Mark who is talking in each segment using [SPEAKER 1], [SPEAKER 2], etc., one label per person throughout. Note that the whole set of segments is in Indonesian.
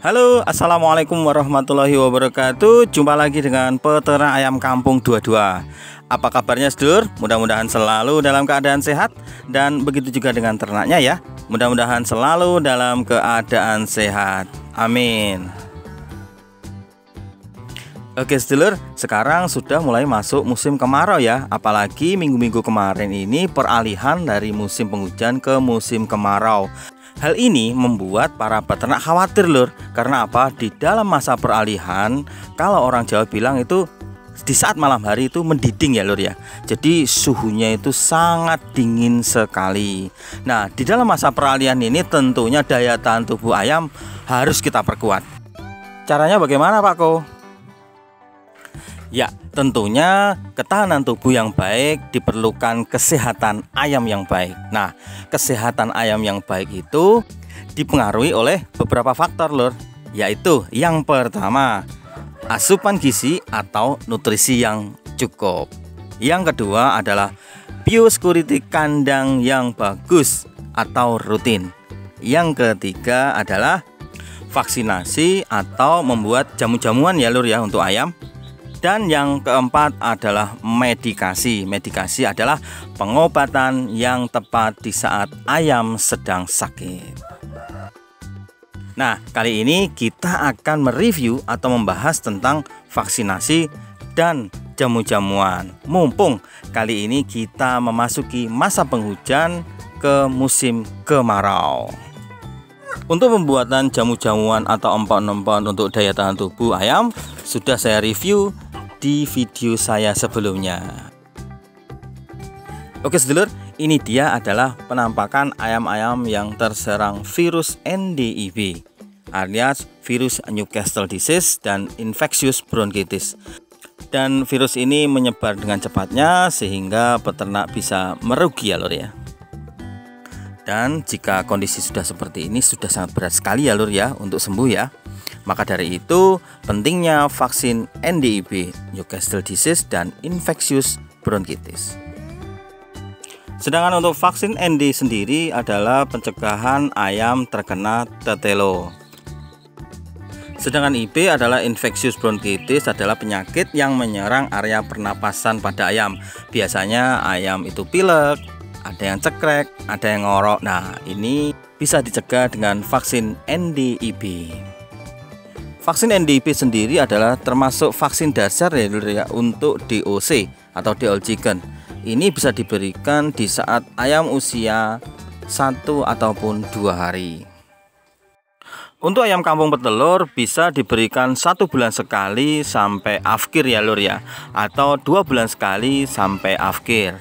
[SPEAKER 1] Halo, assalamualaikum warahmatullahi wabarakatuh. Jumpa lagi dengan peternak ayam kampung 22. Apa kabarnya sedulur? Mudah-mudahan selalu dalam keadaan sehat. Dan begitu juga dengan ternaknya ya. Mudah-mudahan selalu dalam keadaan sehat. Amin. Oke sedulur, sekarang sudah mulai masuk musim kemarau ya. Apalagi minggu-minggu kemarin ini peralihan dari musim penghujan ke musim kemarau. Hal ini membuat para peternak khawatir lur. Karena apa? Di dalam masa peralihan, kalau orang Jawa bilang itu di saat malam hari itu mendiding ya lur ya. Jadi suhunya itu sangat dingin sekali. Nah, di dalam masa peralihan ini tentunya daya tahan tubuh ayam harus kita perkuat. Caranya bagaimana Pak Ko? Ya, tentunya ketahanan tubuh yang baik diperlukan kesehatan ayam yang baik. Nah, kesehatan ayam yang baik itu dipengaruhi oleh beberapa faktor lur. Yaitu yang pertama, asupan gizi atau nutrisi yang cukup. Yang kedua adalah biosecurity kandang yang bagus atau rutin. Yang ketiga adalah vaksinasi atau membuat jamu-jamuan ya lur ya untuk ayam. Dan yang keempat adalah medikasi. Medikasi adalah pengobatan yang tepat di saat ayam sedang sakit. Nah, kali ini kita akan mereview atau membahas tentang vaksinasi dan jamu-jamuan. Mumpung kali ini kita memasuki masa penghujan ke musim kemarau. Untuk pembuatan jamu-jamuan atau empon-empon untuk daya tahan tubuh ayam sudah saya review di video saya sebelumnya. Oke sedulur, ini dia adalah penampakan ayam-ayam yang terserang virus NDIB alias virus Newcastle disease dan infectious bronchitis. Dan virus ini menyebar dengan cepatnya sehingga peternak bisa merugi ya lur ya. Dan jika kondisi sudah seperti ini sudah sangat berat sekali ya lur ya untuk sembuh ya. Maka dari itu pentingnya vaksin NDIB, Newcastle disease dan infectious bronchitis. Sedangkan untuk vaksin ND sendiri adalah pencegahan ayam terkena tetelo. Sedangkan IB adalah infectious bronchitis, adalah penyakit yang menyerang area pernapasan pada ayam. Biasanya ayam itu pilek, ada yang cekrek, ada yang ngorok. Nah, ini bisa dicegah dengan vaksin NDIB. Vaksin NDIB sendiri adalah termasuk vaksin dasar ya untuk DOC atau DOL chicken. Ini bisa diberikan di saat ayam usia 1 ataupun 2 hari. Untuk ayam kampung petelur bisa diberikan 1 bulan sekali sampai afkir ya lur ya, atau 2 bulan sekali sampai afkir.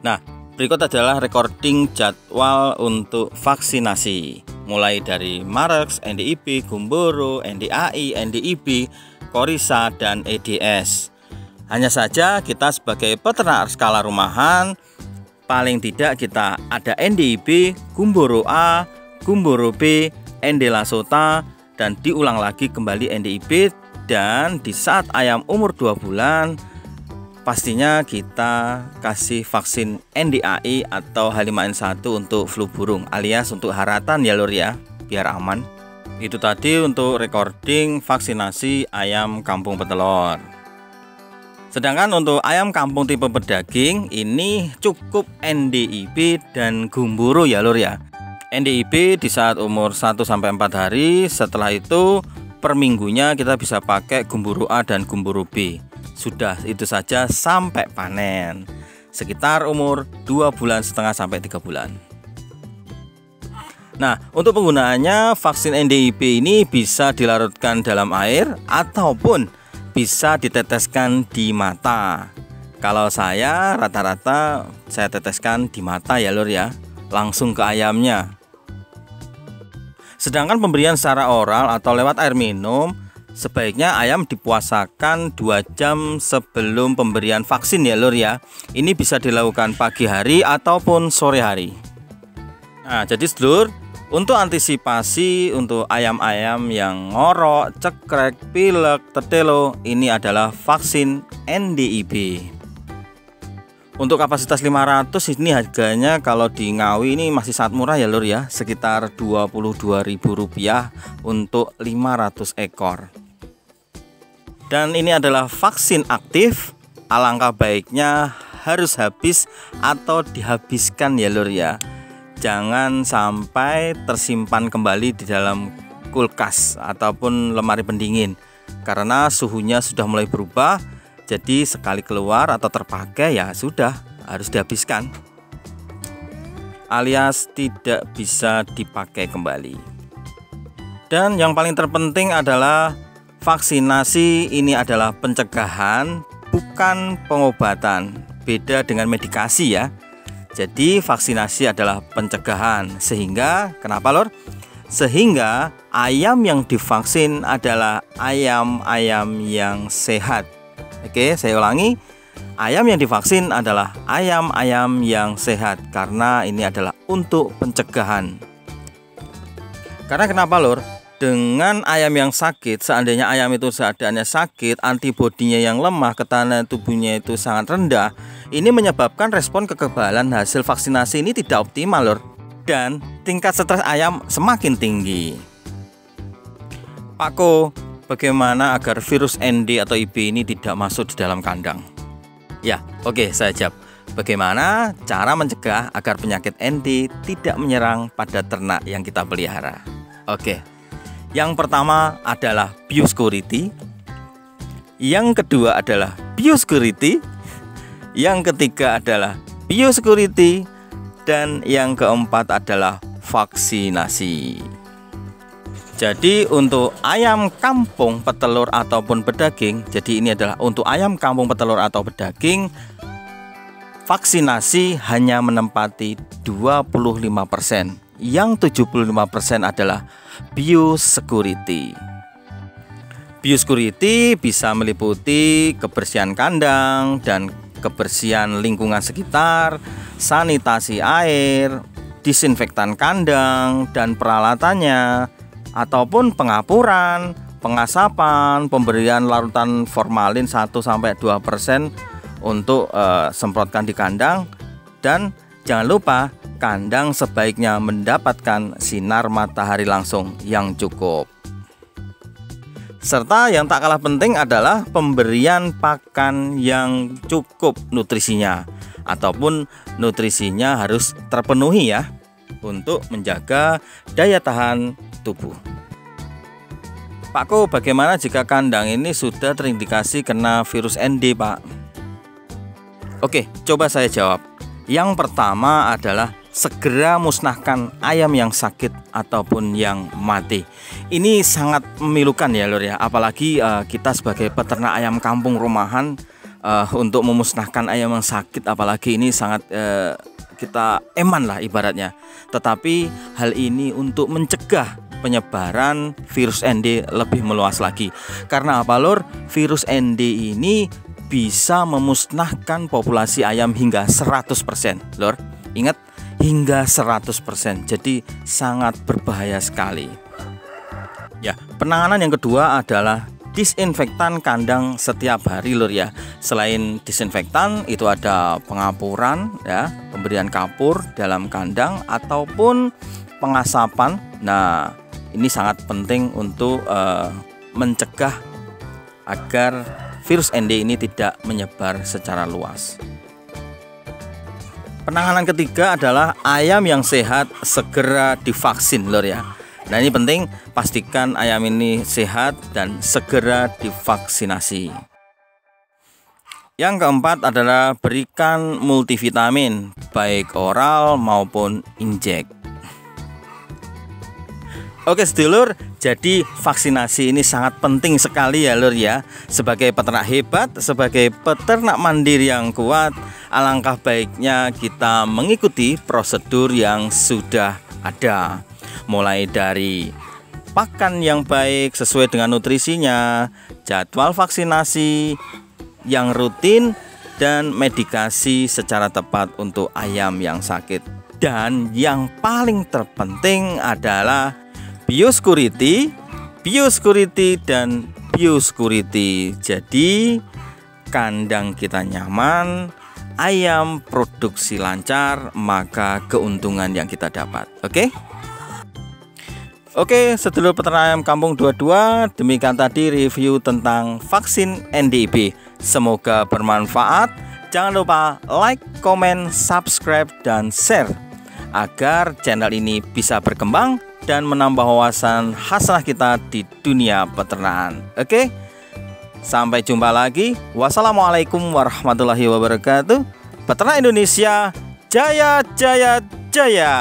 [SPEAKER 1] Nah, berikut adalah recording jadwal untuk vaksinasi. Mulai dari Marex, NDIB, Gumboro, NDAI, NDIB, Korisa, dan EDS. Hanya saja kita sebagai peternak skala rumahan, paling tidak kita ada NDIB, Gumboro A, Gumboro B, ND Lasota, dan diulang lagi kembali NDIB. Dan di saat ayam umur 2 bulan, pastinya kita kasih vaksin NDAI atau H5N1 untuk flu burung alias untuk haratan ya lur ya, biar aman. Itu tadi untuk recording vaksinasi ayam kampung petelur. Sedangkan untuk ayam kampung tipe pedaging ini cukup NDIB dan Gumboro ya lur ya. NDIB di saat umur 1-4 hari, setelah itu per minggunya kita bisa pakai Gumboro A dan Gumboro B. Sudah itu saja sampai panen, sekitar umur 2,5 bulan sampai 3 bulan. Nah, untuk penggunaannya vaksin NDIB ini bisa dilarutkan dalam air ataupun bisa diteteskan di mata. Kalau saya rata-rata saya teteskan di mata ya lur ya, langsung ke ayamnya. Sedangkan pemberian secara oral atau lewat air minum, sebaiknya ayam dipuasakan 2 jam sebelum pemberian vaksin ya lur ya. Ini bisa dilakukan pagi hari ataupun sore hari. Nah, jadi sedulur, untuk antisipasi untuk ayam-ayam yang ngorok, cekrek, pilek, tetelo, ini adalah vaksin NDIB. Untuk kapasitas 500 ini harganya kalau di Ngawi ini masih sangat murah ya lur ya, sekitar Rp22.000 untuk 500 ekor. Dan ini adalah vaksin aktif, alangkah baiknya harus habis atau dihabiskan ya lur ya. Jangan sampai tersimpan kembali di dalam kulkas ataupun lemari pendingin, karena suhunya sudah mulai berubah. Jadi sekali keluar atau terpakai ya sudah harus dihabiskan, alias tidak bisa dipakai kembali. Dan yang paling terpenting adalah vaksinasi ini adalah pencegahan, bukan pengobatan. Beda dengan medikasi ya. Jadi vaksinasi adalah pencegahan, sehingga kenapa lor? Sehingga ayam yang divaksin adalah ayam-ayam yang sehat. Oke, saya ulangi. Ayam yang divaksin adalah ayam-ayam yang sehat, karena ini adalah untuk pencegahan. Karena kenapa lor? Dengan ayam yang sakit, seandainya ayam itu keadaannya sakit, antibodinya yang lemah, ketahanan tubuhnya itu sangat rendah, ini menyebabkan respon kekebalan hasil vaksinasi ini tidak optimal lor. Dan tingkat stres ayam semakin tinggi. Pak Ko, bagaimana agar virus ND atau IB ini tidak masuk di dalam kandang? Ya, oke, saya jawab. Bagaimana cara mencegah agar penyakit ND tidak menyerang pada ternak yang kita pelihara? Oke, yang pertama adalah biosecurity. Yang kedua adalah biosecurity. Yang ketiga adalah biosecurity. Dan yang keempat adalah vaksinasi. Jadi untuk ayam kampung petelur ataupun pedaging, jadi ini adalah untuk ayam kampung petelur atau pedaging, vaksinasi hanya menempati 25%. Yang 75% adalah biosecurity. Biosecurity bisa meliputi kebersihan kandang dan kebersihan lingkungan sekitar, sanitasi air, disinfektan kandang dan peralatannya, ataupun pengapuran, pengasapan, pemberian larutan formalin 1-2% untuk semprotkan di kandang. Dan jangan lupa kandang sebaiknya mendapatkan sinar matahari langsung yang cukup. Serta yang tak kalah penting adalah pemberian pakan yang cukup nutrisinya, ataupun nutrisinya harus terpenuhi ya, untuk menjaga daya tahan tubuh. Pak Ko, bagaimana jika kandang ini sudah terindikasi kena virus ND, Pak? Oke, coba saya jawab. Yang pertama adalah segera musnahkan ayam yang sakit ataupun yang mati. Ini sangat memilukan ya lor ya, apalagi kita sebagai peternak ayam kampung rumahan, untuk memusnahkan ayam yang sakit, apalagi ini sangat kita eman lah ibaratnya. Tetapi hal ini untuk mencegah penyebaran virus ND lebih meluas lagi. Karena apa lor? Virus ND ini bisa memusnahkan populasi ayam hingga 100% lor. Ingat, hingga 100%. Jadi sangat berbahaya sekali. Ya, penanganan yang kedua adalah disinfektan kandang setiap hari lur ya. Selain disinfektan itu ada pengapuran ya, pemberian kapur dalam kandang ataupun pengasapan. Nah, ini sangat penting untuk mencegah agar virus ND ini tidak menyebar secara luas. Penanganan ketiga adalah ayam yang sehat segera divaksin lur ya. Nah ini penting, pastikan ayam ini sehat dan segera divaksinasi. Yang keempat adalah berikan multivitamin baik oral maupun injek. Oke sedulur, jadi vaksinasi ini sangat penting sekali ya lur ya. Sebagai peternak hebat, sebagai peternak mandiri yang kuat, alangkah baiknya kita mengikuti prosedur yang sudah ada. Mulai dari pakan yang baik sesuai dengan nutrisinya, jadwal vaksinasi yang rutin, dan medikasi secara tepat untuk ayam yang sakit. Dan yang paling terpenting adalah biosecurity, dan biosecurity. Jadi kandang kita nyaman, ayam produksi lancar, maka keuntungan yang kita dapat. Oke, sedulur peternak ayam kampung 22, demikian tadi review tentang vaksin NDIB. Semoga bermanfaat. Jangan lupa like, komen, subscribe, dan share agar channel ini bisa berkembang dan menambah wawasan hasanah kita di dunia peternakan. Sampai jumpa lagi. Wassalamualaikum warahmatullahi wabarakatuh. Peternak Indonesia, jaya jaya jaya.